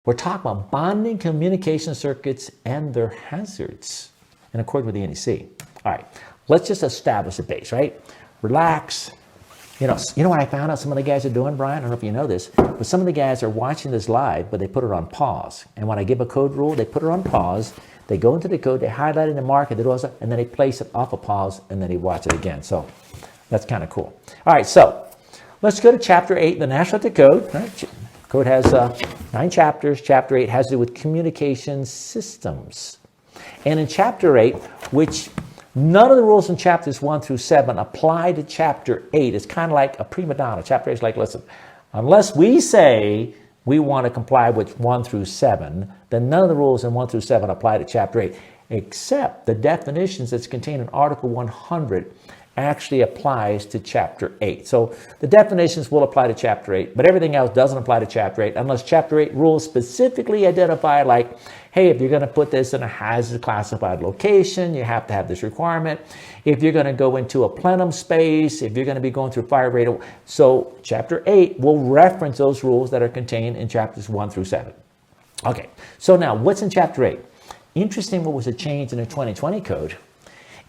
We're talking about bonding communication circuits and their hazards in accordance with the NEC. All right, let's just establish a base, right? Relax. You know what I found out some of the guys are doing, Brian? I don't know if you know this, but some of the guys are watching this live, but they put it on pause. And when I give a code rule, they put it on pause. They go into the code, they highlight it and mark it, and then they place it off a pause, and then they watch it again. So that's kind of cool. All right, so let's go to Chapter 8 in the National Electric Code. Right? Code has 9 chapters. Chapter 8 has to do with communication systems. And in Chapter 8, which none of the rules in Chapters 1 through 7 apply to Chapter 8. It's kind of like a prima donna. Chapter 8 is like, listen, unless we say we want to comply with 1 through 7, then none of the rules in 1 through 7 apply to Chapter 8, except the definitions that's contained in Article 100 actually applies to Chapter 8. So the definitions will apply to Chapter 8, but everything else doesn't apply to Chapter 8 unless Chapter 8 rules specifically identify, like, hey, if you're going to put this in a hazard classified location, you have to have this requirement. If you're going to go into a plenum space, if you're going to be going through fire rate. So Chapter 8 will reference those rules that are contained in Chapters 1 through 7. Okay, so now what's in Chapter 8? Interesting, what was a change in the 2020 code?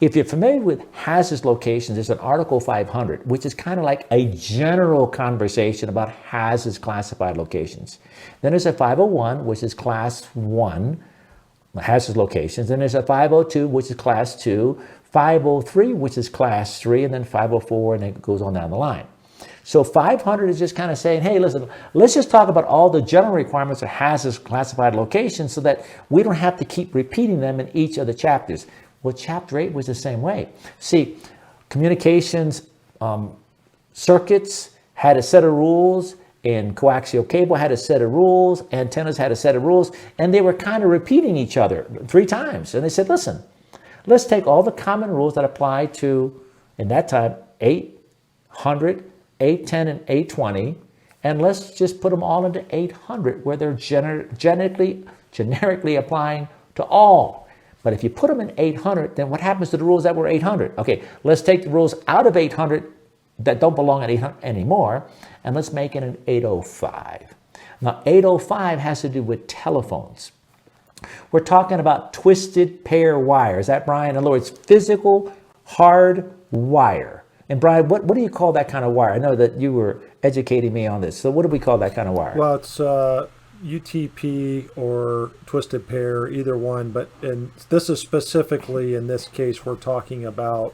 If you're familiar with hazardous locations, there's an Article 500, which is kind of like a general conversation about hazardous classified locations. Then there's a 501, which is Class 1, hazardous locations. Then there's a 502, which is Class 2, 503, which is Class 3, and then 504, and it goes on down the line. So 500 is just kind of saying, hey, listen, let's just talk about all the general requirements of hazardous classified locations so that we don't have to keep repeating them in each of the chapters. Well, Chapter 8 was the same way. See, communications circuits had a set of rules, and coaxial cable had a set of rules, antennas had a set of rules, and they were kind of repeating each other 3 times. And they said, listen, let's take all the common rules that apply to, in that time, 800, 810, and 820, and let's just put them all into 800 where they're generically applying to all. But if you put them in 800, then what happens to the rules that were 800? Okay, let's take the rules out of 800 that don't belong at 800 anymore, and let's make it an 805. Now, 805 has to do with telephones. We're talking about twisted pair wire. Is that, Brian? In other words, physical hard wire. And Brian, what do you call that kind of wire? I know that you were educating me on this. So what do we call that kind of wire? Well, it's UTP or twisted pair, either one. But this is specifically, in this case, we're talking about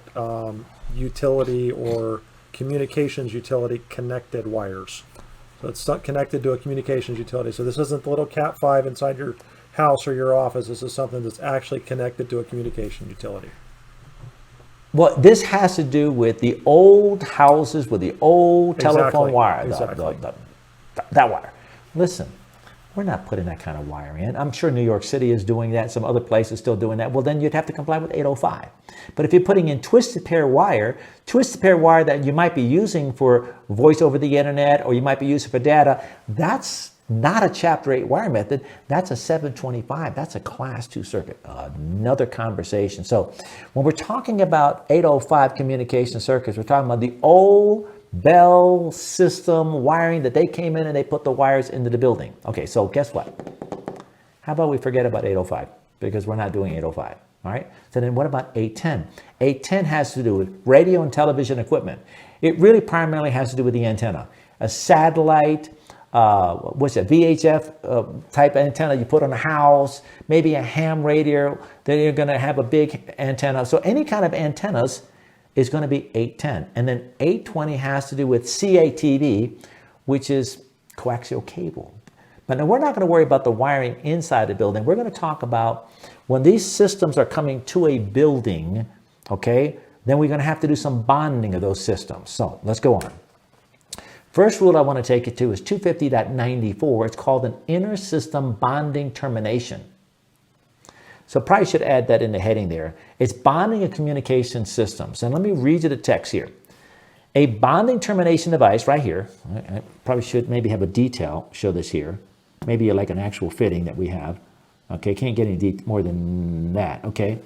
utility or communications utility connected wires. So it's not connected to a communications utility. So this isn't the little Cat 5 inside your house or your office. This is something that's actually connected to a communication utility. Well, this has to do with the old houses with the old telephone wire. Exactly. That wire. Listen, we're not putting that kind of wire in. I'm sure New York City is doing that. Some other places still doing that. Well, then you'd have to comply with 805. But if you're putting in twisted pair wire that you might be using for voice over the internet or you might be using for data, that's not a Chapter 8 wire method. That's a 725. That's a Class 2 circuit. Another conversation. So when we're talking about 805 communication circuits, we're talking about the old Bell system wiring that they came in and they put the wires into the building. Okay, so guess what? How about we forget about 805 because we're not doing 805. All right. So then what about 810? 810 has to do with radio and television equipment. It really primarily has to do with the antenna. A satellite, VHF type antenna you put on a house, maybe a ham radio, then you're going to have a big antenna. So any kind of antennas is going to be 810. And then 820 has to do with CATV, which is coaxial cable. But now we're not going to worry about the wiring inside the building. We're going to talk about when these systems are coming to a building, okay, then we're going to have to do some bonding of those systems. So let's go on. First rule I want to take you to is 250.94. It's called an inter-system bonding termination. So probably should add that in the heading there. It's bonding of communication systems. And let me read you the text here. A bonding termination device right here. I probably should maybe have a detail, show this here. Maybe like an actual fitting that we have. Okay, can't get any more than that, okay?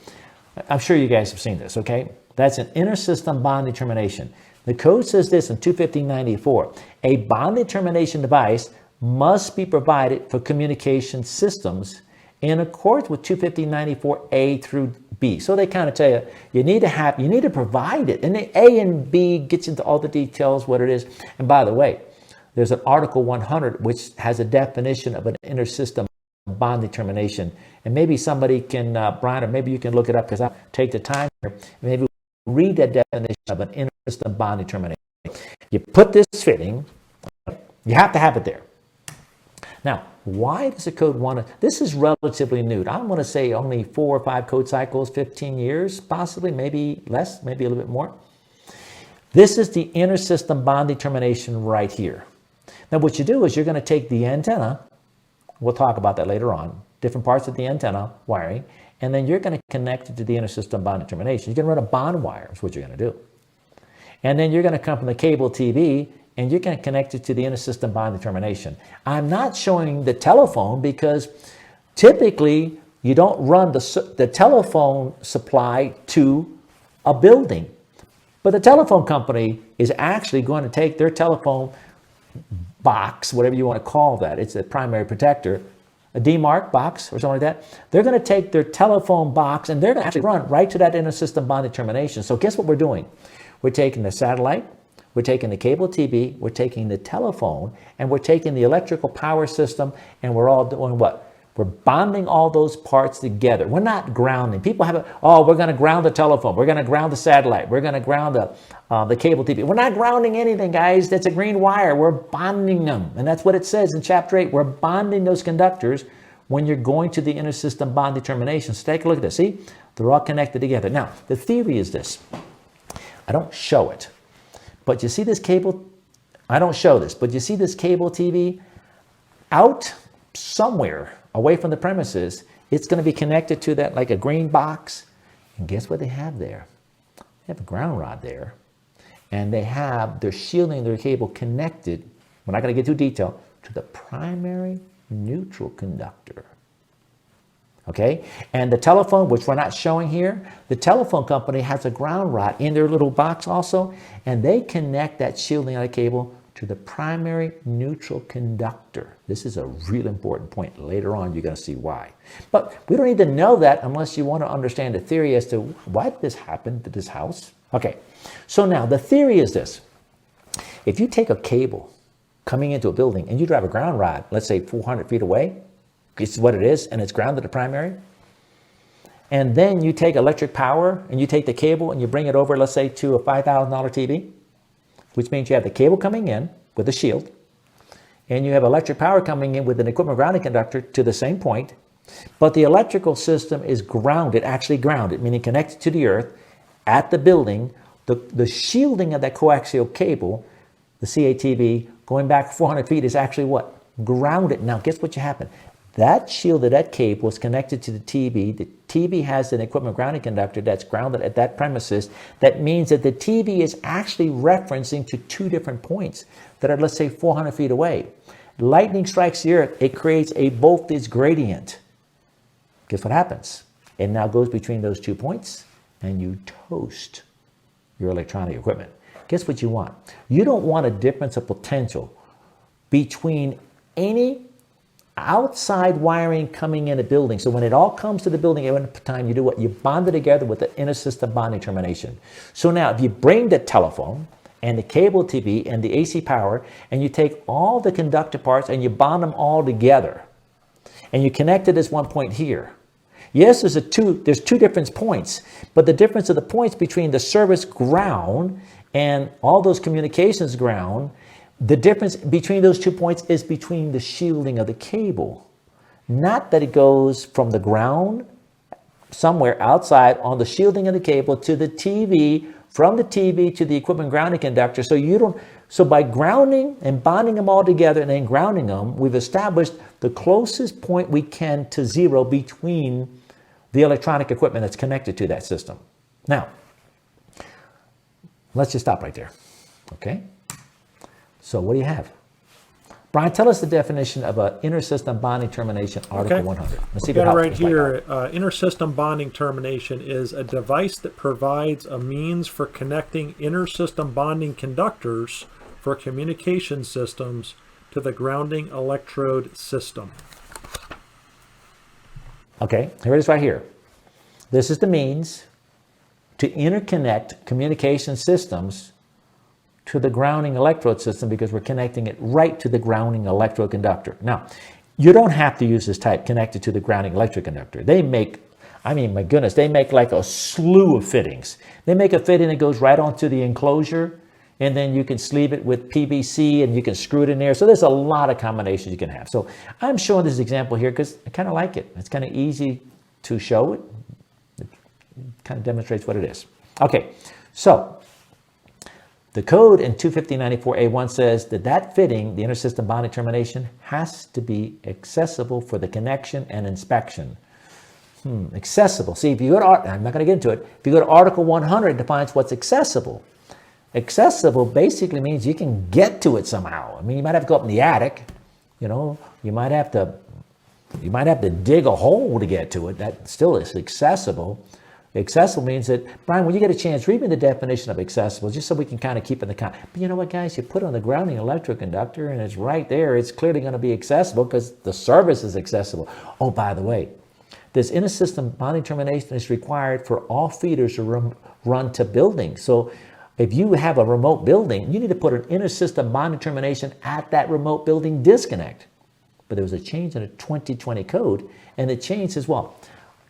I'm sure you guys have seen this, okay? That's an inter-system bonding termination. The code says this in 250.94. A bonding termination device must be provided for communication systems in accordance with 250-94A through B. So they kind of tell you, you need to provide it. And the A and B gets into all the details, what it is. And by the way, there's an Article 100, which has a definition of an intersystem bonding termination. And maybe somebody can, Brian, or maybe you can look it up because I'll take the time here. Maybe read that definition of an intersystem bonding termination. You put this fitting, you have to have it there. Now, why does the code want to, this is relatively new. I want to say only 4 or 5 code cycles, 15 years, possibly, maybe less, maybe a little bit more. This is the intersystem bonding termination right here. Now, what you do is you're going to take the antenna, we'll talk about that later on, different parts of the antenna wiring, and then you're going to connect it to the intersystem bonding termination. You're going to run a bond wire, is what you're going to do. And then you're going to come from the cable TV, and you're going to connect it to the intersystem bonding termination. I'm not showing the telephone because typically you don't run the telephone supply to a building. But the telephone company is actually going to take their telephone box, whatever you want to call that, it's a primary protector, a DMARC box or something like that. They're going to take their telephone box and they're going to actually run right to that intersystem bonding termination. So guess what we're doing? We're taking the satellite, we're taking the cable TV, we're taking the telephone, and we're taking the electrical power system, and we're all doing what? We're bonding all those parts together. We're not grounding. People have we're going to ground the telephone. We're going to ground the satellite. We're going to ground the cable TV. We're not grounding anything, guys. That's a green wire. We're bonding them. And that's what it says in Chapter 8. We're bonding those conductors when you're going to the intersystem bonding termination. So take a look at this. See? They're all connected together. Now, the theory is this. I don't show it. But you see this cable? I don't show this. But you see this cable TV? Out somewhere away from the premises, it's going to be connected to that like a green box. And guess what they have there? They have a ground rod there. And they're shielding their cable connected, we're not going to get too detailed, to the primary neutral conductor. Okay? And the telephone, which we're not showing here, the telephone company has a ground rod in their little box also, and they connect that shielding of the cable to the primary neutral conductor. This is a real important point. Later on, you're going to see why. But we don't need to know that unless you want to understand the theory as to why did this happen to this house. Okay, so now the theory is this. If you take a cable coming into a building and you drive a ground rod, let's say 400 feet away, it's what it is, and it's grounded to primary, and then you take electric power and you take the cable and you bring it over, let's say, to a $5,000 TV, which means you have the cable coming in with a shield, and you have electric power coming in with an equipment grounding conductor to the same point, but the electrical system is grounded, actually grounded, meaning connected to the earth at the building. The shielding of that coaxial cable, the CATV, going back 400 feet is actually what? Grounded. Now, guess what happened? That shield of that cable is connected to the TV. The TV has an equipment grounding conductor that's grounded at that premises. That means that the TV is actually referencing to 2 different points that are, let's say, 400 feet away. Lightning strikes the earth. It creates a voltage gradient. Guess what happens? It now goes between those 2 points, and you toast your electronic equipment. Guess what you want? You don't want a difference of potential between any outside wiring coming in a building. So when it all comes to the building at one time, you do what? You bond it together with the intersystem bonding termination. So now if you bring the telephone and the cable TV and the AC power and you take all the conductor parts and you bond them all together and you connect it as one point here. Yes, there's 2 different points, but the difference of the points between the service ground and all those communications ground, the difference between those 2 points is between the shielding of the cable. Not that it goes from the ground somewhere outside on the shielding of the cable to the TV, from the TV to the equipment grounding conductor. So by grounding and bonding them all together and then grounding them, we've established the closest point we can to zero between the electronic equipment that's connected to that system. Now, let's just stop right there. Okay? So what do you have? Brian, tell us the definition of an intersystem bonding termination, Article 100. Let's see Got it right here. Intersystem bonding termination is a device that provides a means for connecting intersystem bonding conductors for communication systems to the grounding electrode system. Okay, here it is right here. This is the means to interconnect communication systems to the grounding electrode system because we're connecting it right to the grounding electrode conductor. Now, you don't have to use this type connected to the grounding electrode conductor. They make, I mean, my goodness, they make like a slew of fittings. They make a fitting that goes right onto the enclosure, and then you can sleeve it with PVC and you can screw it in there. So there's a lot of combinations you can have. So I'm showing this example here because I kind of like it. It's kind of easy to show it. It kind of demonstrates what it is. Okay, so the code in 25094A1 says that fitting, the intersystem bonding termination, has to be accessible for the connection and inspection. Accessible. See, if you go to, I'm not going to get into it. If you go to Article 100, it defines what's accessible. Accessible basically means you can get to it somehow. I mean, you might have to go up in the attic. You know, you might have to dig a hole to get to it. That still is accessible. Accessible means that, Brian, when you get a chance, read me the definition of accessible, just so we can kind of keep in the But you know what, guys? You put on the grounding electroconductor, and it's right there. It's clearly going to be accessible because the service is accessible. Oh, by the way, this intersystem bonding termination is required for all feeders to run to buildings. So if you have a remote building, you need to put an intersystem bonding termination at that remote building disconnect. But there was a change in the 2020 code, and the change says, well,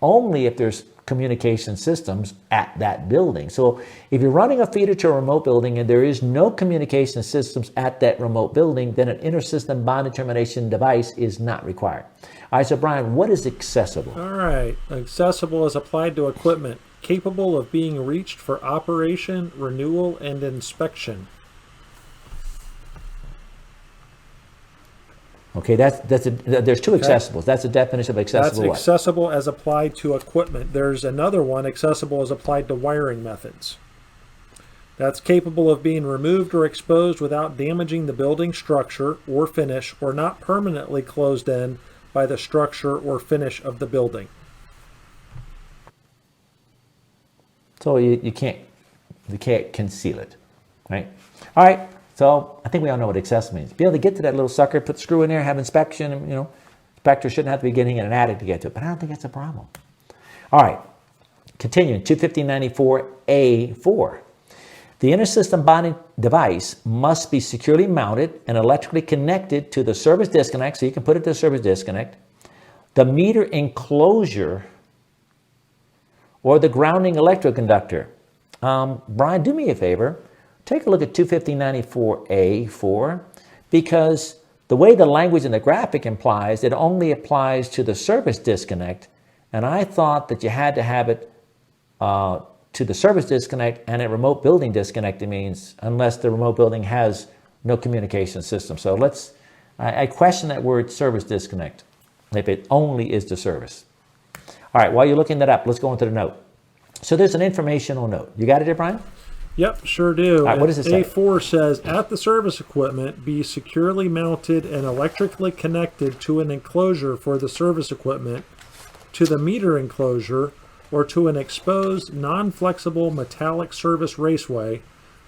only if there's communication systems at that building. So if you're running a feeder to a remote building and there is no communication systems at that remote building, then an intersystem bonding termination device is not required. All right, so Brian, what is accessible? All right, accessible is applied to equipment capable of being reached for operation, renewal, and inspection. Okay, there's two accessibles. That's the definition of accessible. That's accessible as applied to equipment. There's another one, accessible as applied to wiring methods. That's capable of being removed or exposed without damaging the building structure or finish, or not permanently closed in by the structure or finish of the building. So you can't conceal it, right? All right. So I think we all know what accessible means. Be able to get to that little sucker, put the screw in there, have inspection, and, inspector shouldn't have to be getting in an attic to get to it. But I don't think that's a problem. All right. Continuing, 25094A4. The intersystem bonding device must be securely mounted and electrically connected to the service disconnect, so you can put it to the service disconnect, the meter enclosure, or the grounding electroconductor. Brian, do me a favor. Take a look at 25094A4, because the way the language in the graphic implies, it only applies to the service disconnect, and I thought that you had to have it to the service disconnect and a remote building disconnect. It means unless the remote building has no communication system. So I question that word service disconnect, if it only is the service. All right, while you're looking that up, let's go into the note. So there's an informational note. You got it there, Brian? Yep, sure do. All right, what does it say? A4 says, at the service equipment, be securely mounted and electrically connected to an enclosure for the service equipment, to the meter enclosure, or to an exposed, non-flexible metallic service raceway,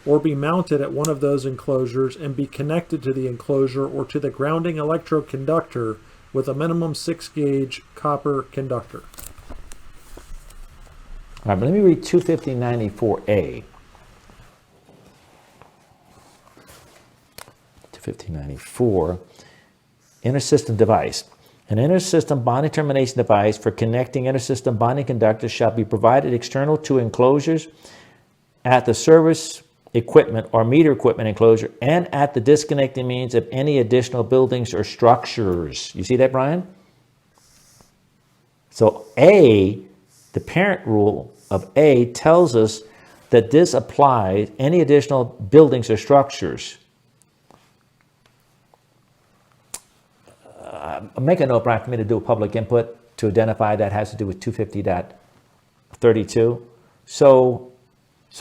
or be mounted at one of those enclosures and be connected to the enclosure or to the grounding electroconductor with a minimum 6-gauge copper conductor. All right, but let me read 25094A. 25094, intersystem device. An intersystem bonding termination device for connecting intersystem bonding conductors shall be provided external to enclosures at the service equipment or meter equipment enclosure and at the disconnecting means of any additional buildings or structures. You see that, Brian? So A, the parent rule of A, tells us that this applies any additional buildings or structures. Make a note, Brian, for me to do a public input to identify that has to do with 250.32. So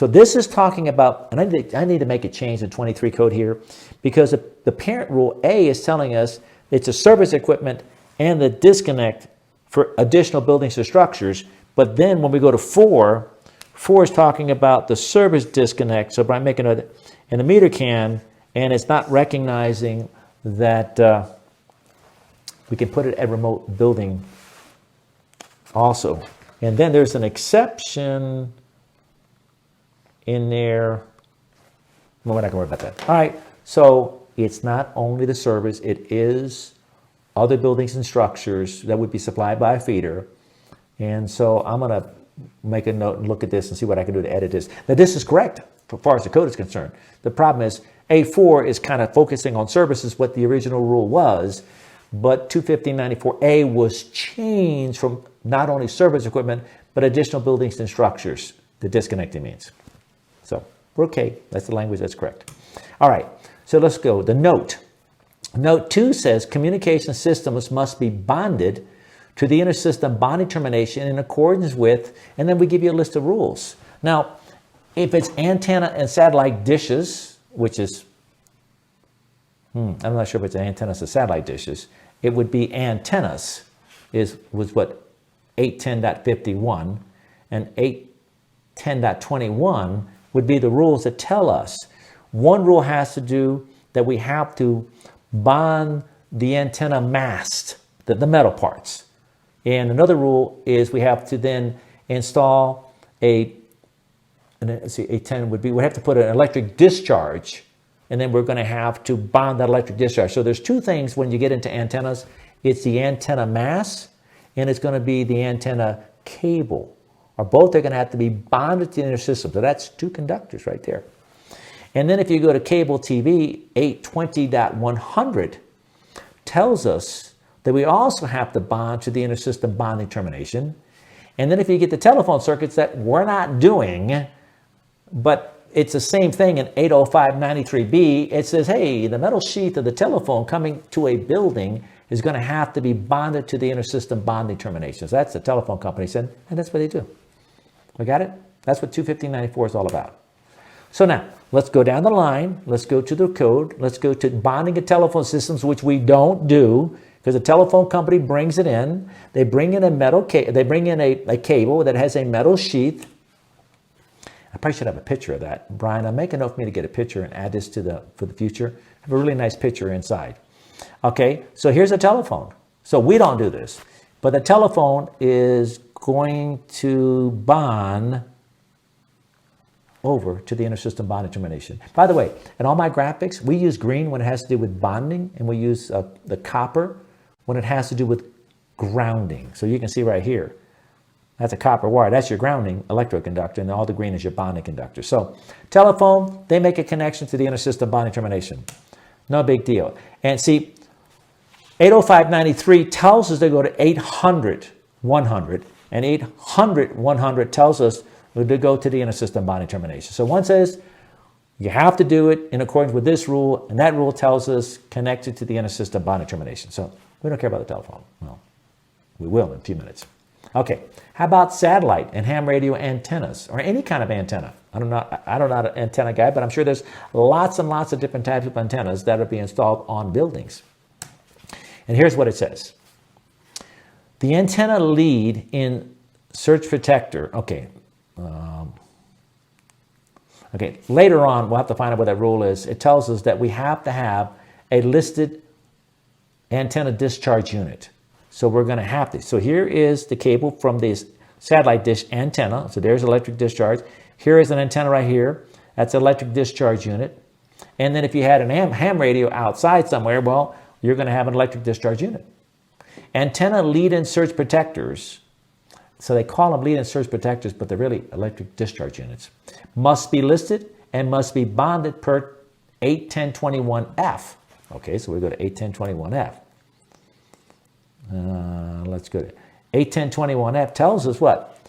this is talking about, and I need to make a change in 23 code here, because the parent rule A is telling us it's a service equipment and the disconnect for additional buildings or structures. But then when we go to 4 is talking about the service disconnect. So Brian, make a note, and the meter can, and it's not recognizing that we can put it at remote building also. And then there's an exception in there. Well, we're not going to worry about that. All right. So it's not only the servers, it is other buildings and structures that would be supplied by a feeder. And so I'm going to make a note and look at this and see what I can do to edit this. Now, this is correct as far as the code is concerned. The problem is A4 is kind of focusing on services, what the original rule was, but 215.94A was changed from not only service equipment, but additional buildings and structures, the disconnecting means. So we're okay. That's the language that's correct. All right. So let's go. The note. Note 2 says communication systems must be bonded to the inter-system bonding termination in accordance with, and then we give you a list of rules. Now, if it's antenna and satellite dishes, which is, I'm not sure if it's antennas or satellite dishes, it would be antennas was what 810.51, and 810.21 would be the rules that tell us. One rule has to do that we have to bond the antenna mast, the metal parts. And another rule is we have to then install A10 would be, we have to put an electric discharge, and then we're going to have to bond that electric discharge. So there's two things when you get into antennas. It's the antenna mass, and it's going to be the antenna cable. Or both are going to have to be bonded to the inner system. So that's two conductors right there. And then if you go to cable TV, 820.100 tells us that we also have to bond to the inner system bonding termination. And then if you get the telephone circuits that we're not doing, but it's the same thing in 805.93B, it says, hey, the metal sheath of the telephone coming to a building is going to have to be bonded to the inner system bonding termination. So that's the telephone company said, and that's what they do. We got it? That's what 215.94 is all about. So now, let's go down the line. Let's go to the code. Let's go to bonding of telephone systems, which we don't do because the telephone company brings it in. They bring in a a cable that has a metal sheath. I probably should have a picture of that. Brian, I'm making enough for me to get a picture and add this for the future. I have a really nice picture inside. Okay, so here's a telephone. So we don't do this, but the telephone is going to bond over to the inner system bonding termination. By the way, in all my graphics, we use green when it has to do with bonding, and we use the copper when it has to do with grounding. So you can see right here, that's a copper wire. That's your grounding electroconductor, and all the green is your bonding conductor. So telephone, they make a connection to the inner system bonding termination. No big deal. And see, 805.93 tells us to go to 800.100, and 800.100 tells us to go to the inner system bonding termination. So one says you have to do it in accordance with this rule, and that rule tells us connected to the inner system bonding termination. So we don't care about the telephone. Well, we will in a few minutes. Okay, how about satellite and ham radio antennas, or any kind of antenna? I'm not an antenna guy, but I'm sure there's lots and lots of different types of antennas that are being installed on buildings. And here's what it says. The antenna lead in surge protector, okay, later on, we'll have to find out what that rule is. It tells us that we have to have a listed antenna discharge unit. So we're going to have this. So here is the cable from this satellite dish antenna. So there's electric discharge. Here is an antenna right here. That's an electric discharge unit. And then if you had an ham radio outside somewhere, well, you're going to have an electric discharge unit. Antenna lead-in surge protectors, so they call them lead-in surge protectors, but they're really electric discharge units, must be listed and must be bonded per 810.21F. Okay, so we go to 810.21F. Let's go to 810.21F tells us what?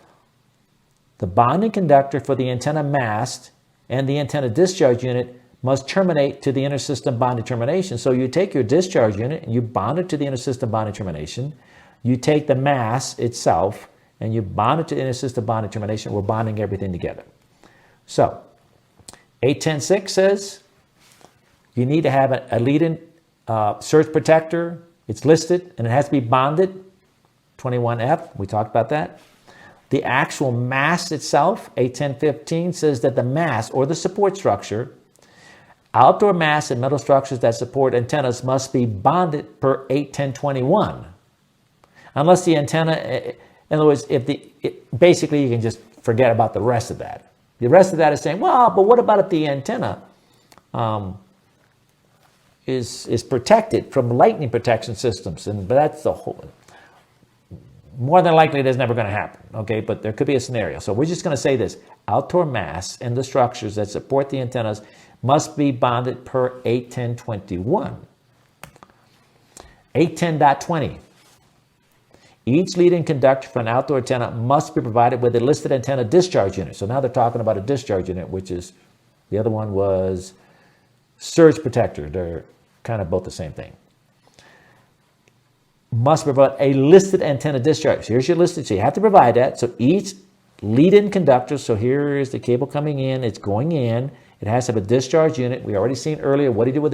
The bonding conductor for the antenna mast and the antenna discharge unit must terminate to the inner system bonding termination. So you take your discharge unit and you bond it to the inner system bonding termination. You take the mass itself and you bond it to the inner system bonding termination. We're bonding everything together. So 810.6 says you need to have a lead-in surge protector. It's listed and it has to be bonded. 21F, we talked about that. The actual mast itself, 810.15, says that the mast or the support structure Outdoor masts and metal structures that support antennas must be bonded per 81021. Unless the antenna, in other words, basically you can just forget about the rest of that. The rest of that is saying, well, but what about if the antenna is protected from lightning protection systems? But that's the whole. More than likely, that's never going to happen, okay? But there could be a scenario. So we're just going to say this. Outdoor masts and the structures that support the antennas must be bonded per 81021. 810.20. Each lead-in conductor for an outdoor antenna must be provided with a listed antenna discharge unit. So now they're talking about a discharge unit, which is, the other one was surge protector. They're kind of both the same thing. Must provide a listed antenna discharge. Here's your listed, so you have to provide that. So each lead-in conductor, so here is the cable coming in, it's going in, it has to have a discharge unit. We already seen earlier, what do you do with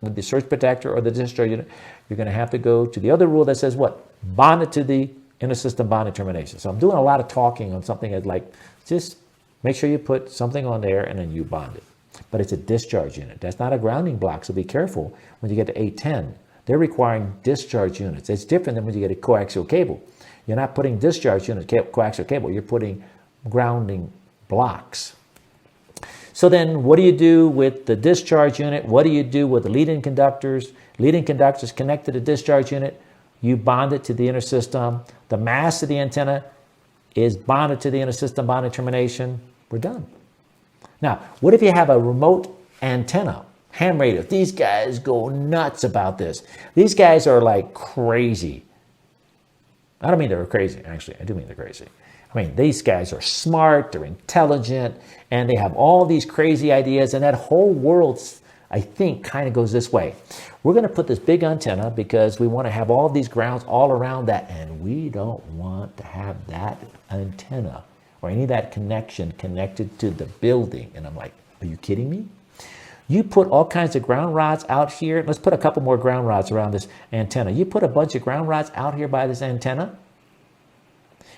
the surge protector or the discharge unit? You're going to have to go to the other rule that says what? Bond it to the inter-system bonding termination. So I'm doing a lot of talking on something that's like, just make sure you put something on there and then you bond it. But it's a discharge unit. That's not a grounding block, so be careful when you get to 810. They're requiring discharge units. It's different than when you get a coaxial cable. You're not putting discharge units, coaxial cable. You're putting grounding blocks. So then what do you do with the discharge unit? What do you do with the lead-in conductors? Lead-in conductors connect to the discharge unit. You bond it to the inner system. The mast of the antenna is bonded to the inner system bonding termination. We're done. Now, what if you have a remote antenna? Ham radio. These guys go nuts about this. These guys are like crazy. I don't mean they're crazy, actually. I do mean they're crazy. I mean, these guys are smart, they're intelligent, and they have all these crazy ideas, and that whole world, I think, kind of goes this way. We're going to put this big antenna because we want to have all these grounds all around that, and we don't want to have that antenna or any of that connection connected to the building. And I'm like, are you kidding me? You put all kinds of ground rods out here. Let's put a couple more ground rods around this antenna. You put a bunch of ground rods out here by this antenna,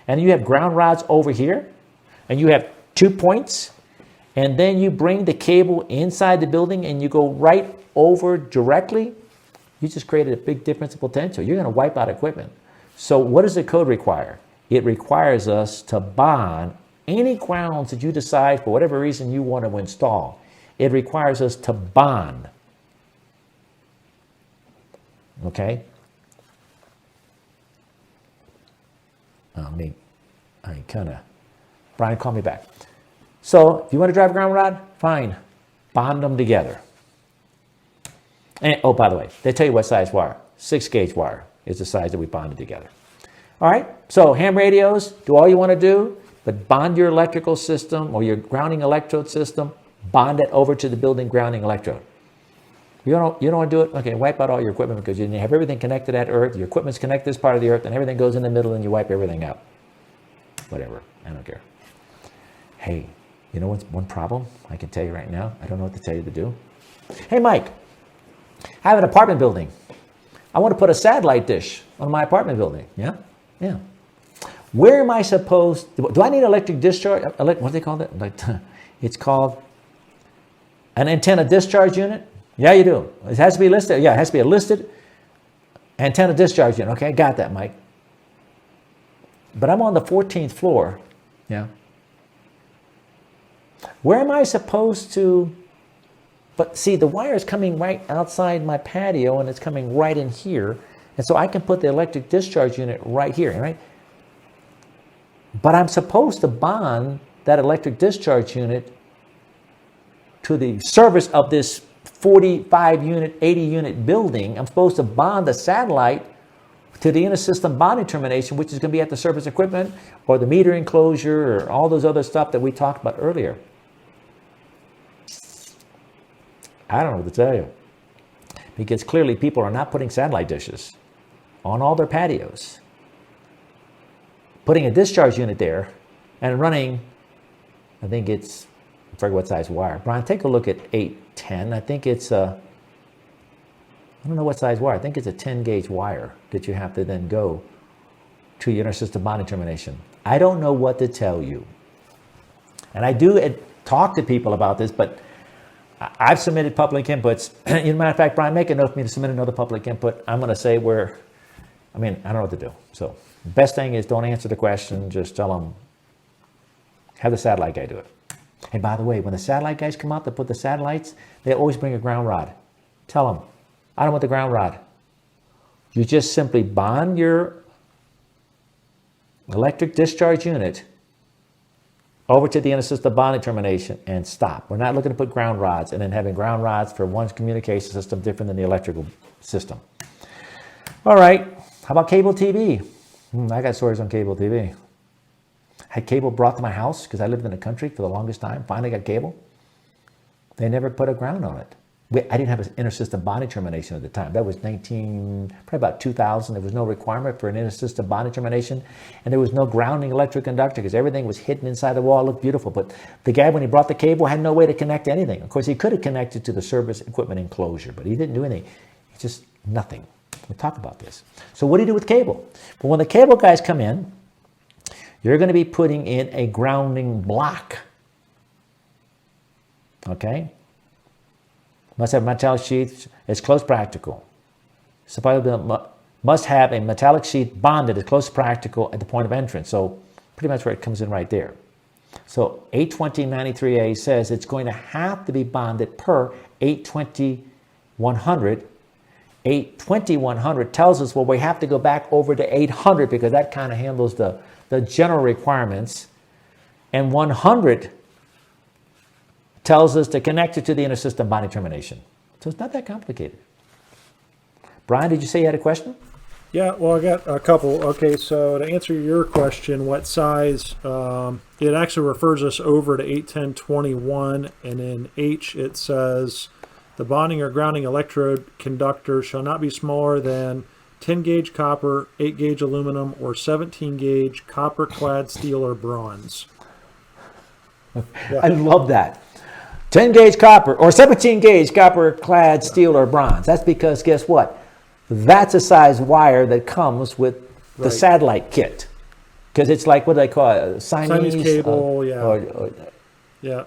and you have ground rods over here, and you have 2 points, and then you bring the cable inside the building and you go right over directly. You just created a big difference in potential. You're going to wipe out equipment. So what does the code require? It requires us to bond any grounds that you decide for whatever reason you want to install. It requires us to bond. Okay? Brian, call me back. So, if you want to drive a ground rod, fine. Bond them together. And, oh, by the way, they tell you what size wire. 6-gauge wire is the size that we bonded together. All right? So, ham radios, do all you want to do, but bond your electrical system or your grounding electrode system. Bond it over to the building grounding electrode. You don't want to do it? Okay, wipe out all your equipment because you have everything connected at Earth. Your equipment's connected to this part of the Earth, and everything goes in the middle, and you wipe everything out. Whatever. I don't care. Hey, you know what's one problem I can tell you right now? I don't know what to tell you to do. Hey, Mike, I have an apartment building. I want to put a satellite dish on my apartment building. Yeah? Yeah. Where am I supposed to... Do I need electric discharge? What do they call it? It's called an antenna discharge unit. Yeah, you do. It has to be listed. Yeah, it has to be a listed antenna discharge unit. Okay, got that, Mike. But I'm on the 14th floor. Yeah. Where am I supposed to... But see, the wire is coming right outside my patio, and it's coming right in here. And so I can put the electric discharge unit right here, right? But I'm supposed to bond that electric discharge unit to the service of this 45 unit, 80 unit building. I'm supposed to bond the satellite to the inner system bonding termination, which is going to be at the service equipment or the meter enclosure or all those other stuff that we talked about earlier. I don't know what to tell you. Because clearly people are not putting satellite dishes on all their patios. Putting a discharge unit there and running, I think it's, I forget what size wire. Brian, take a look at 810. I think it's I don't know what size wire. I think it's a 10 gauge wire that you have to then go to your inner system bonding termination. I don't know what to tell you. And I do talk to people about this, but I've submitted public inputs. As a matter of fact, Brian, make a note for me to submit another public input. I'm going to say I don't know what to do. So the best thing is don't answer the question. Just tell them, have the satellite guy do it. And by the way, when the satellite guys come out to put the satellites, they always bring a ground rod. Tell them, I don't want the ground rod. You just simply bond your electric discharge unit over to the intersystem bonding termination and stop. We're not looking to put ground rods and then having ground rods for one communication system different than the electrical system. All right, how about cable TV? I got stories on cable TV. Had cable brought to my house because I lived in the country for the longest time. Finally got cable. They never put a ground on it. I didn't have an intersystem bonding termination at the time. That was probably about 2000. There was no requirement for an intersystem bonding termination, and there was no grounding electric conductor because everything was hidden inside the wall. It looked beautiful, but the guy, when he brought the cable, had no way to connect anything. Of course, he could have connected to the service equipment enclosure, but he didn't do anything. It's just nothing. We'll talk about this. So what do you do with cable? Well, when the cable guys come in, you're going to be putting in a grounding block. Okay? Must have metallic sheath as close practical. Must have a metallic sheath bonded as close practical at the point of entrance. So pretty much where it comes in right there. So 82093A says it's going to have to be bonded per 82100. 82100 tells us, well, we have to go back over to 800 because that kind of handles the general requirements. And 100 tells us to connect it to the intersystem bonding termination. So it's not that complicated. Brian, did you say you had a question? Yeah, well, I got a couple. Okay, so to answer your question, what size, it actually refers us over to 81021, and in H it says, the bonding or grounding electrode conductor shall not be smaller than 10 gauge copper, 8 gauge aluminum, or 17 gauge copper clad steel or bronze. Yeah. I love that. 10 gauge copper or 17 gauge copper clad steel or bronze. That's because guess what? That's a size wire that comes with the satellite kit. Because it's like, what do they call it? Siamese cable,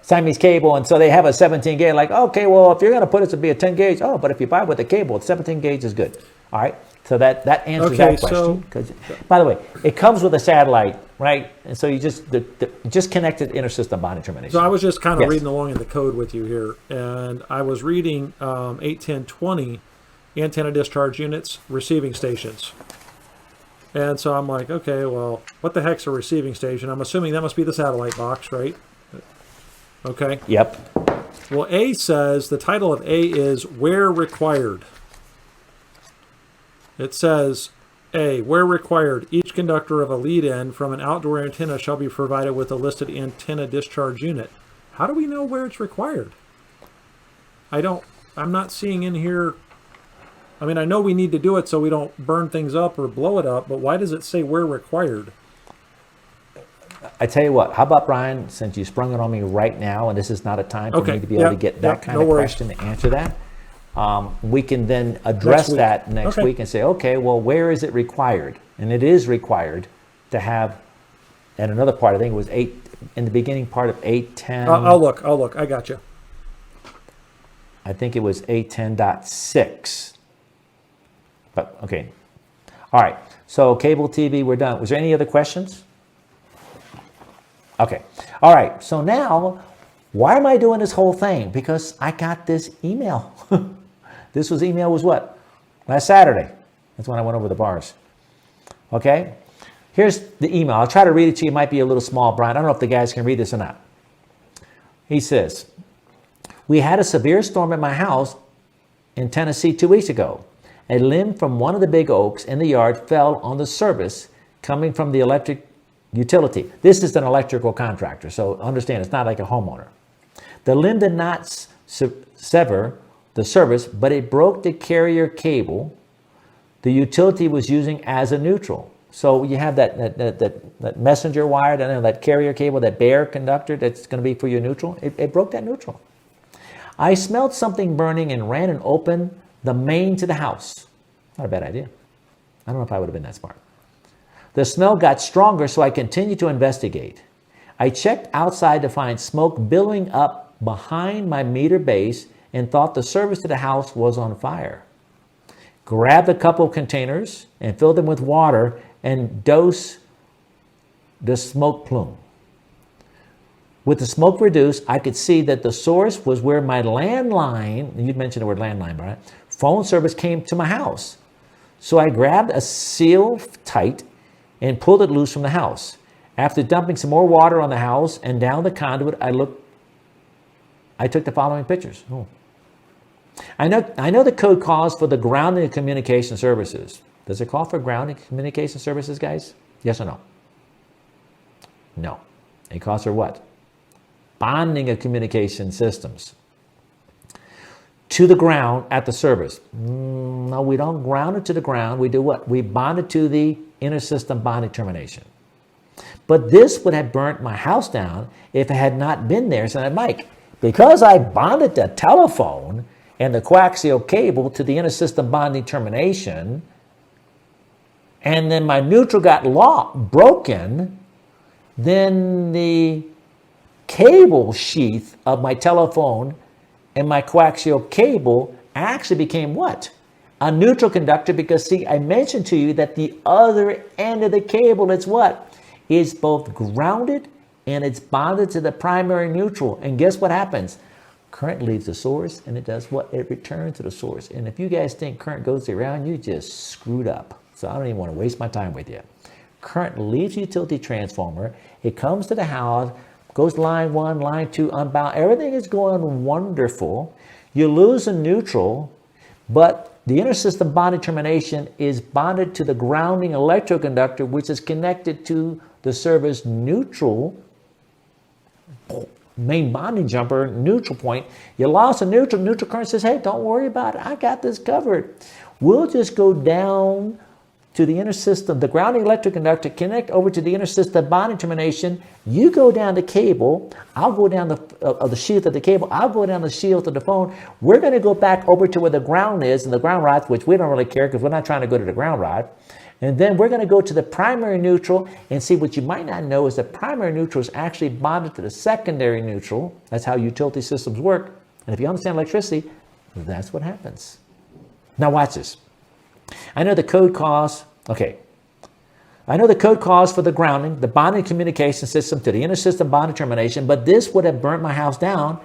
Siamese cable. And so they have a 17 gauge. Like, okay, well, if you're going to put it to be a 10 gauge, but if you buy it with a cable, 17 gauge is good. All right. So that answers that question. By the way, it comes with a satellite, right? And so you just connected intersystem bonding termination. So I was just kind of reading along in the code with you here, and I was reading 81020 antenna discharge units, receiving stations. And so I'm like, okay, well, what the heck's a receiving station? I'm assuming that must be the satellite box, right? Okay. Yep. Well, A says, the title of A is where required. It says, A, where required, each conductor of a lead-in from an outdoor antenna shall be provided with a listed antenna discharge unit. How do we know where it's required? I'm not seeing in here, I mean, I know we need to do it so we don't burn things up or blow it up, but why does it say where required? I tell you what, how about, Brian, since you sprung it on me right now, and this is not a time for me to be able to get that kind of question to answer that, we can then address that next week and say, okay, well, where is it required? And it is required to have, and another part, I think it was 8, in the beginning part of 810. I'll look, I got you. I think it was 810.6. But, okay. All right, so cable TV, we're done. Was there any other questions? Okay. All right, so now, why am I doing this whole thing? Because I got this email. This email was what? Last Saturday. That's when I went over the bars. Okay? Here's the email. I'll try to read it to you. It might be a little small, Brian. I don't know if the guys can read this or not. He says, we had a severe storm at my house in Tennessee 2 weeks ago. A limb from one of the big oaks in the yard fell on the service coming from the electric utility. This is an electrical contractor, so understand it's not like a homeowner. The limb did not sever the service, but it broke the carrier cable the utility was using as a neutral. So you have that messenger wire, that carrier cable, that bare conductor that's going to be for your neutral. It broke that neutral. I smelled something burning and ran and opened the main to the house. Not a bad idea. I don't know if I would have been that smart. The smell got stronger, so I continued to investigate. I checked outside to find smoke billowing up behind my meter base and thought the service to the house was on fire. Grabbed a couple of containers and filled them with water and dosed the smoke plume. With the smoke reduced, I could see that the source was where my landline, you mentioned the word landline, right? Phone service came to my house. So I grabbed a seal tight and pulled it loose from the house. After dumping some more water on the house and down the conduit, I took the following pictures. Oh. I know the code calls for the grounding of communication services. Does it call for grounding communication services, guys? Yes or no? No. It calls for what? Bonding of communication systems to the ground at the service. No, we don't ground it to the ground. We do what? We bond it to the inter-system bonding termination. But this would have burnt my house down if it had not been there. So Mike, because I bonded the telephone and the coaxial cable to the inter-system bonding termination, and then my neutral got broken, then the cable sheath of my telephone and my coaxial cable actually became what? A neutral conductor, because see, I mentioned to you that the other end of the cable is what? Is both grounded and it's bonded to the primary neutral. And guess what happens? Current leaves the source and it does what? It returns to the source. And if you guys think current goes around, you just screwed up. So I don't even want to waste my time with you. Current leaves the utility transformer. It comes to the house, goes line 1, line 2, unbound. Everything is going wonderful. You lose a neutral, but the inter-system bonding termination is bonded to the grounding electroconductor, which is connected to the service neutral, main bonding jumper, neutral point. You lost a neutral. Neutral current says, hey, don't worry about it. I got this covered. We'll just go down to the inter-system, the grounding electroconductor, connect over to the inter-system bonding termination. You go down the cable. I'll go down the sheath of the cable. I'll go down the sheath of the phone. We're going to go back over to where the ground is and the ground rod, which we don't really care because we're not trying to go to the ground rod. And then we're going to go to the primary neutral and see. What you might not know is the primary neutral is actually bonded to the secondary neutral. That's how utility systems work. And if you understand electricity, that's what happens. Now watch this. I know the code calls for the grounding, the bonding communication system to the inter-system bonding termination, but this would have burnt my house down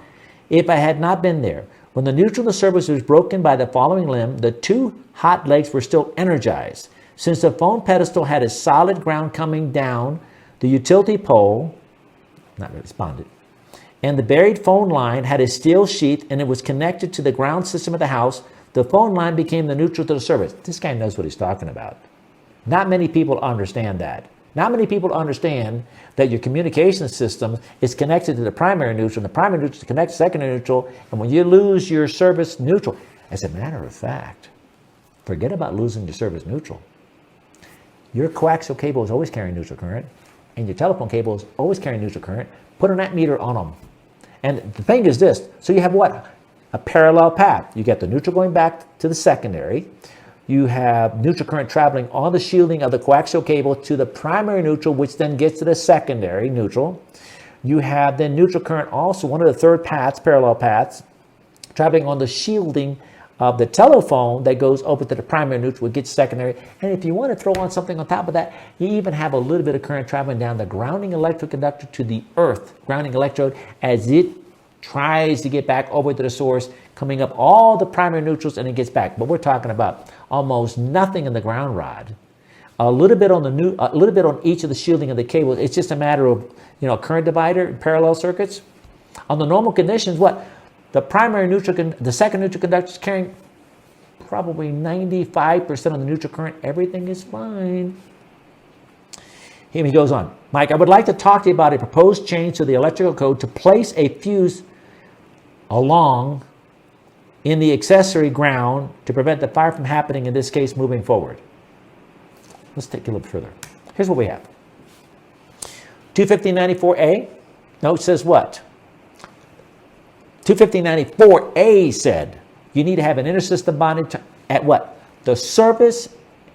if I had not been there. When the neutral of the service was broken by the following limb, the two hot legs were still energized. Since the phone pedestal had a solid ground coming down, the utility pole, not responded, and the buried phone line had a steel sheath and it was connected to the ground system of the house, the phone line became the neutral to the service. This guy knows what he's talking about. Not many people understand that. Not many people understand that your communication system is connected to the primary neutral, and the primary neutral is connected to secondary neutral, and when you lose your service neutral, as a matter of fact, forget about losing your service neutral. Your coaxial cable is always carrying neutral current, and your telephone cable is always carrying neutral current. Put an amp meter on them. And the thing is this, so you have what? A parallel path. You get the neutral going back to the secondary. You have neutral current traveling on the shielding of the coaxial cable to the primary neutral, which then gets to the secondary neutral. You have then neutral current also, one of the third paths, parallel paths, traveling on the shielding of the telephone that goes over to the primary neutral, gets secondary. And if you want to throw on something on top of that, you even have a little bit of current traveling down the grounding electroconductor to the earth, grounding electrode, as it tries to get back over to the source, coming up all the primary neutrals, and it gets back. But we're talking about almost nothing in the ground rod. A little bit on a little bit on each of the shielding of the cable. It's just a matter of, current divider, parallel circuits. On the normal conditions, what? The primary neutral, the second neutral conductor is carrying probably 95% of the neutral current. Everything is fine. Here he goes on. Mike, I would like to talk to you about a proposed change to the electrical code to place a fuse along in the accessory ground to prevent the fire from happening, in this case, moving forward. Let's take a little further. Here's what we have. 21594A. No, it says what? 21594A said you need to have an inter-system bonding at what? The service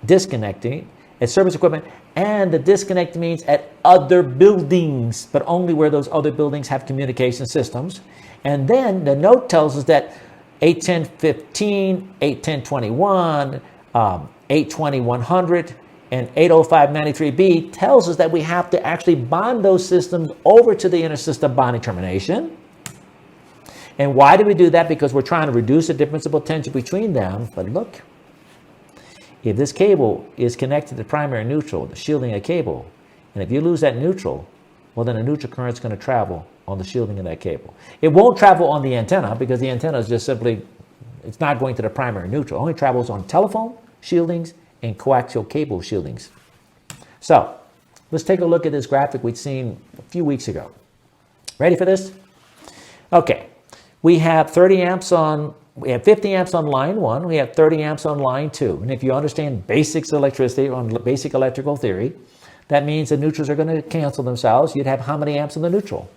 disconnecting at service equipment, and the disconnect means at other buildings, but only where those other buildings have communication systems. And then the note tells us that 810.15, 810.21, 820.100, and 805.93b tells us that we have to actually bond those systems over to the inter-system bonding termination. And why do we do that? Because we're trying to reduce the difference of potential between them. But look, if this cable is connected to primary and neutral, the shielding of cable, and if you lose that neutral, well, then the neutral current is going to travel on the shielding of that cable. It won't travel on the antenna because the antenna is just simply, it's not going to the primary and neutral. It only travels on telephone shieldings and coaxial cable shieldings. So let's take a look at this graphic we'd seen a few weeks ago. Ready for this? Okay, we have 30 amps on, we have 50 amps on line 1, we have 30 amps on line 2. And if you understand basics of electricity, on basic electrical theory, that means the neutrals are going to cancel themselves. You'd have how many amps in the neutral?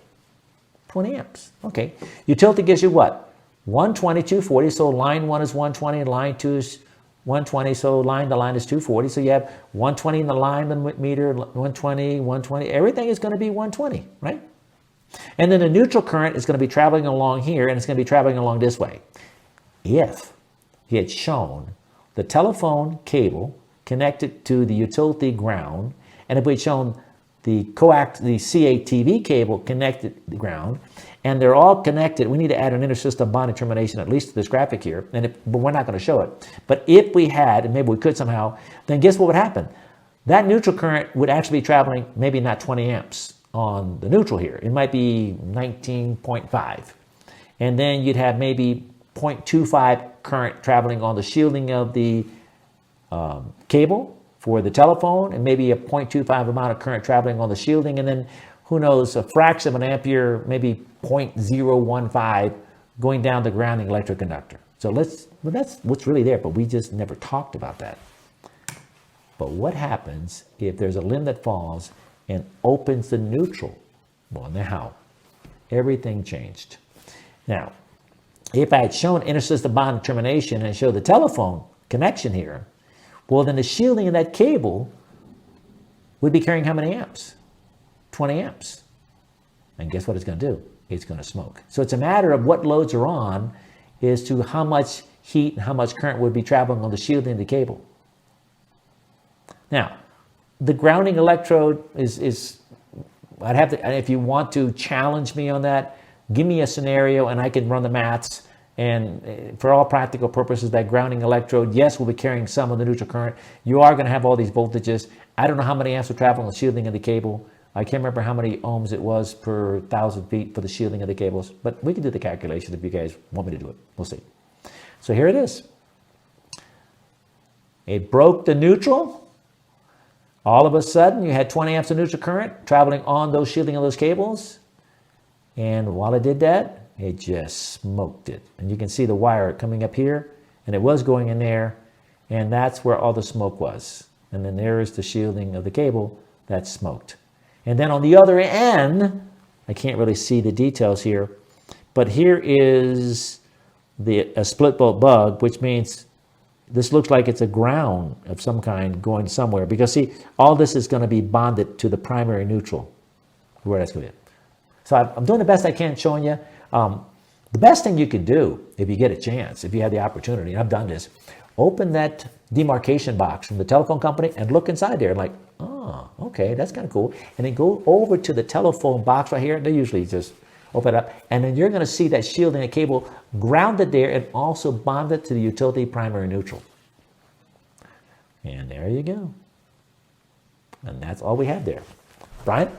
20 amps. Okay. Utility gives you what? 120, 240. So line 1 is 120 and line 2 is 120. So line to line is 240. So you have 120 in the line, the meter, 120, 120. Everything is going to be 120, right? And then the neutral current is going to be traveling along here, and it's going to be traveling along this way. If he had shown the telephone cable connected to the utility ground, and if we had shown the CATV cable connected to the ground, and they're all connected, we need to add an inter-system bonding termination, at least to this graphic here, but we're not going to show it. But if we had, and maybe we could somehow, then guess what would happen? That neutral current would actually be traveling maybe not 20 amps on the neutral here. It might be 19.5. And then you'd have maybe 0.25 current traveling on the shielding of the cable for the telephone, and maybe a 0.25 amount of current traveling on the shielding, and then who knows, a fraction of an ampere, maybe 0.015 going down the grounding electric conductor. So that's what's really there, but we just never talked about that. But what happens if there's a limb that falls and opens the neutral? Well, now everything changed. Now, if I had shown inter-system bonding termination and showed the telephone connection here, well, then the shielding of that cable would be carrying how many amps? 20 amps. And guess what it's going to do? It's going to smoke. So it's a matter of what loads are on as to how much heat and how much current would be traveling on the shielding of the cable. Now, the grounding electrode is I'd have to, if you want to challenge me on that, give me a scenario and I can run the maths. And for all practical purposes, that grounding electrode, yes, will be carrying some of the neutral current. You are going to have all these voltages. I don't know how many amps are traveling on the shielding of the cable. I can't remember how many ohms it was per 1,000 feet for the shielding of the cables. But we can do the calculation if you guys want me to do it. We'll see. So here it is. It broke the neutral. All of a sudden, you had 20 amps of neutral current traveling on those shielding of those cables. And while it did that, it just smoked it. And you can see the wire coming up here, and it was going in there, and that's where all the smoke was. And then there is the shielding of the cable that smoked. And then on the other end, I can't really see the details here, but here is a split bolt bug, which means this looks like it's a ground of some kind going somewhere, because see, all this is going to be bonded to the primary neutral, where that's going to be. So I'm doing the best I can showing you. The best thing you could do if you get a chance, if you have the opportunity, and I've done this, open that demarcation box from the telephone company and look inside there, like, oh, okay, that's kind of cool. And then go over to the telephone box right here. They usually just open it up. And then you're going to see that shielding a cable grounded there and also bonded to the utility primary neutral. And there you go. And that's all we have there. Brian?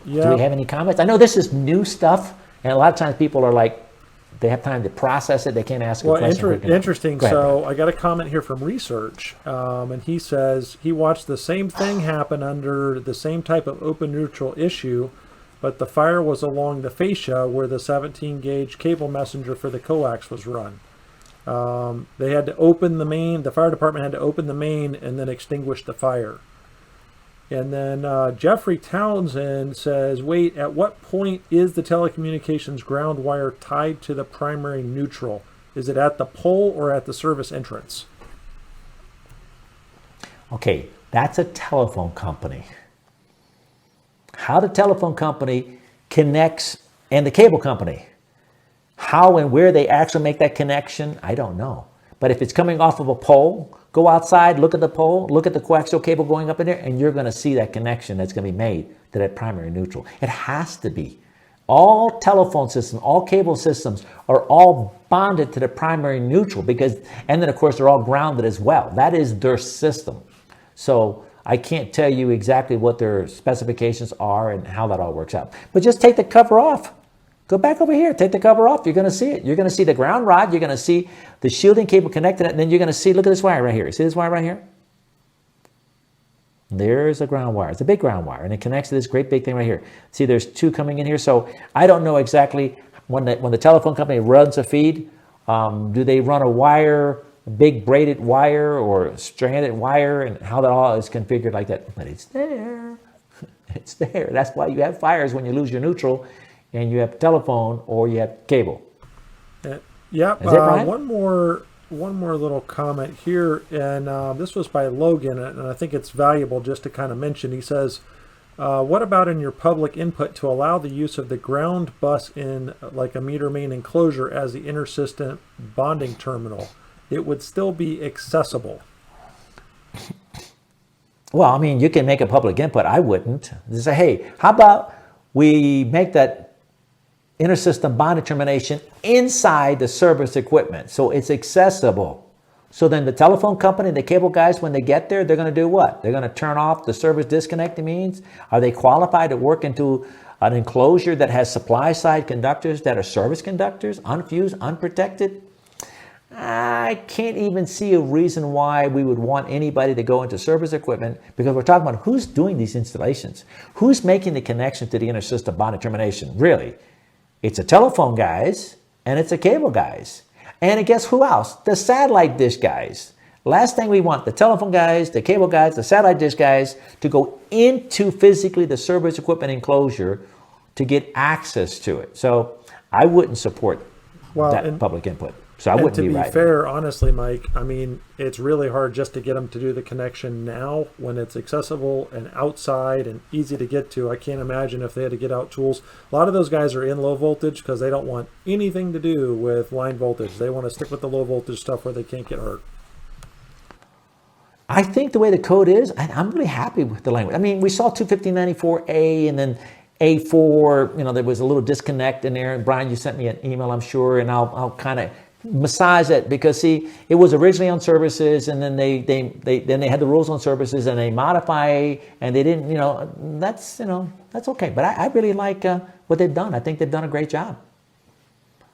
Yeah. Do we have any comments? I know this is new stuff, and a lot of times people are like, they have time to process it. They can't ask a question. Interesting. So I got a comment here from Research, and he says he watched the same thing happen under the same type of open neutral issue, but the fire was along the fascia where the 17 gauge cable messenger for the coax was run. They had to open the main, the fire department had to open the main and then extinguish the fire. And then Jeffrey Townsend says, wait, at what point is the telecommunications ground wire tied to the primary neutral? Is it at the pole or at the service entrance? Okay, That's a telephone company. How the telephone company connects and the cable company. How and where they actually make that connection, I don't know. But if it's coming off of a pole, go outside, look at the pole, look at the coaxial cable going up in there, and you're going to see that connection that's going to be made to that primary neutral. It has to be. All telephone systems, all cable systems are all bonded to the primary neutral because, and then of course they're all grounded as well. That is their system. So I can't tell you exactly what their specifications are and how that all works out. But just take the cover off. Go back over here, take the cover off. You're going to see it. You're going to see the ground rod. You're going to see the shielding cable connected, and then you're going to see, look at this wire right here. See this wire right here? There's a ground wire. It's a big ground wire, and it connects to this great big thing right here. See, there's two coming in here. So I don't know exactly when the telephone company runs a feed, do they run a wire, a big braided wire or stranded wire, and how that all is configured like that. But it's there. It's there. That's why you have fires when you lose your neutral and you have telephone or you have cable. Yep. Is that right? One more little comment here, and this was by Logan, and I think it's valuable just to kind of mention. He says, what about in your public input to allow the use of the ground bus in like a meter main enclosure as the intersystem bonding terminal? It would still be accessible. Well, I mean, you can make a public input. I wouldn't. Just say, hey, how about we make that intersystem bonding termination inside the service equipment so it's accessible. So then the telephone company, the cable guys, when they get there, they're going to do what? They're going to turn off the service disconnecting means? Are they qualified to work into an enclosure that has supply side conductors that are service conductors, unfused, unprotected? I can't even see a reason why we would want anybody to go into service equipment, because we're talking about who's doing these installations. Who's making the connection to the intersystem bonding termination? Really? It's a telephone guys and it's a cable guys. And guess who else? The satellite dish guys. Last thing we want, the telephone guys, the cable guys, the satellite dish guys to go into physically the service equipment enclosure to get access to it. So I wouldn't support that public input. So I wouldn't be right. To be fair, honestly, Mike, I mean, it's really hard just to get them to do the connection now when it's accessible and outside and easy to get to. I can't imagine if they had to get out tools. A lot of those guys are in low voltage because they don't want anything to do with line voltage. They want to stick with the low voltage stuff where they can't get hurt. I think the way the code is, I'm really happy with the language. I mean, we saw 21594A and then A4, you know, there was a little disconnect in there. And Brian, you sent me an email, I'm sure, and I'll kind of massage it, because see, it was originally on services, and then they had the rules on services, and they modify, and they didn't, that's okay. But I really like what they've done. I think they've done a great job.